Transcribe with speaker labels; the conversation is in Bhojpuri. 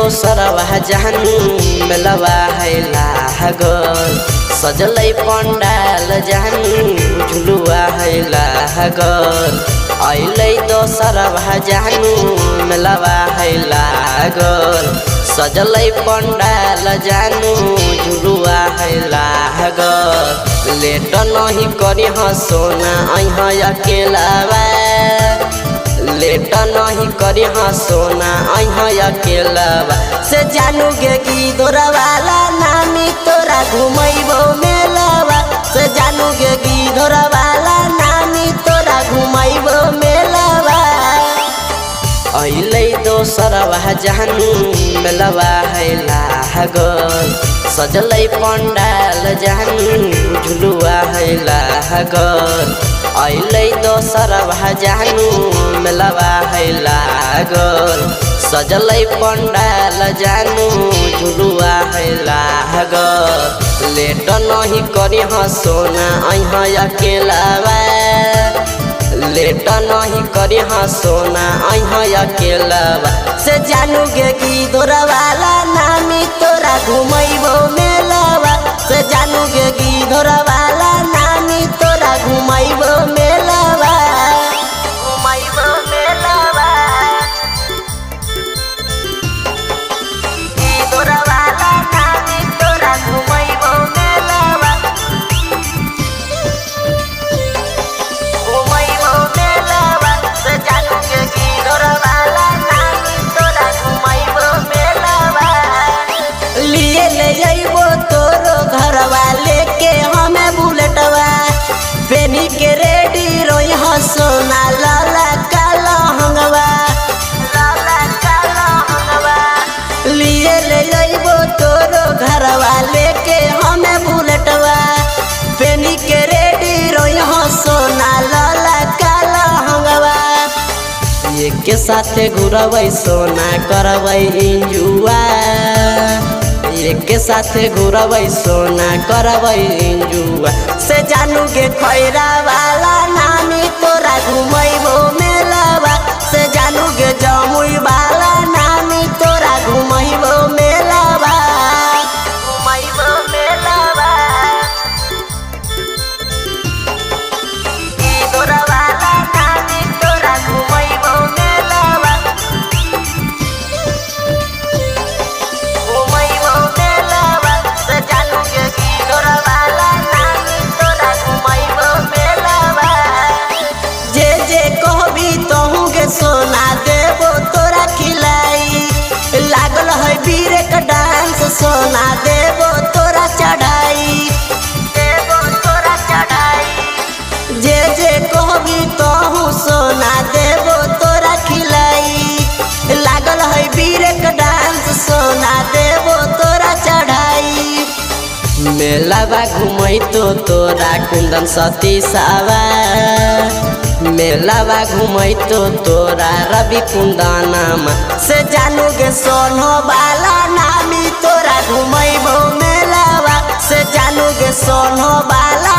Speaker 1: दोसरवा जहन मेलवा है लागल सजलै पंडाल जहन झुलुआ है लागल अइलै दोसरवा जहन मेलवा है लागल सजलै पंडाल जानू झुलुआ है लागल लेट नहीं करी सोना अहाँ अकेलावा लेट नहीं करी सोना अहाँ अकेलावा से जानू गे गिदोरा वाला नामी तोरा घुमैबो मेलावा से जानू गे गिदोरा वाला नामी तोरा घुमैबो मेलावा अइलै दोसरवा जहन मेलवा है लागल सजलै पंडाल जहन झुलुआ है लागल अइलै दोसरवा जहन मेलवा है लागल सजलै पंडाल जानू झुलुआ है लागल लेट नहीं करी सोना अहाँ अकेलावा लेट नहीं करी सोना अहाँ अकेलावा से जानू गे गिदोरा वाला नामी तोरा घुमैबो मेलावा से जानू गे गिदोरा वाला नामी तोरा घुमैबो मेलावा घुमैबो मेलावा गिदोरा वाला नामी तोरा घुमैबो मेलावा घुमैबो मेलावा से जानू गे गिदोरा वाला नामी तोरा घुमैबो मेलावा लिए ले जइबो तोरो घरवा लेके हमें बुलेटवा पेनी के रेडी रोई सोना लाला काला हंगवा लाला काला हंगवा लिए ले जइबो तोरो घरवा लेके हमें बुलेटवा पेनी के रेडी रोई सोना लाला काला हंगवा एक के साथे घुरबै सोना करबै इंजुआ एक के साथे घुरबै सोना करबै इंजुआ से जानू गे खैरा वाला नामी तोरा घुमैबो मेलावा से जानू गे जमुई वाला नामी तोरा घुमैबो मेलावा घुमैबो मेलावा गिदोरा वाला नामी तोरा घुमैबो मेलावा घुमैबो मेलावा से जानू गे गिदोरा वाला नामी तोरा घुमैबो मेलावा जे जे कहबी तहू गे सोना देबो तोरा खिलाई लागल है वीर का डांस सोना देबो तोरा चढ़ाई देबो तोरा चढ़ाई जे जे कहबी तहू सोना देबो तोरा खिलाई लागल है वीर का डांस सोना देबो तोरा चढ़ाई मेलावा घुमै तोरा कुंदन सतीसावा मेलावा घुमै तोरा रवि कुंदनमा से जानू गे सोनो वाला नामी तोरा घुमैबो मेलावा से जानू गे सोनो वाला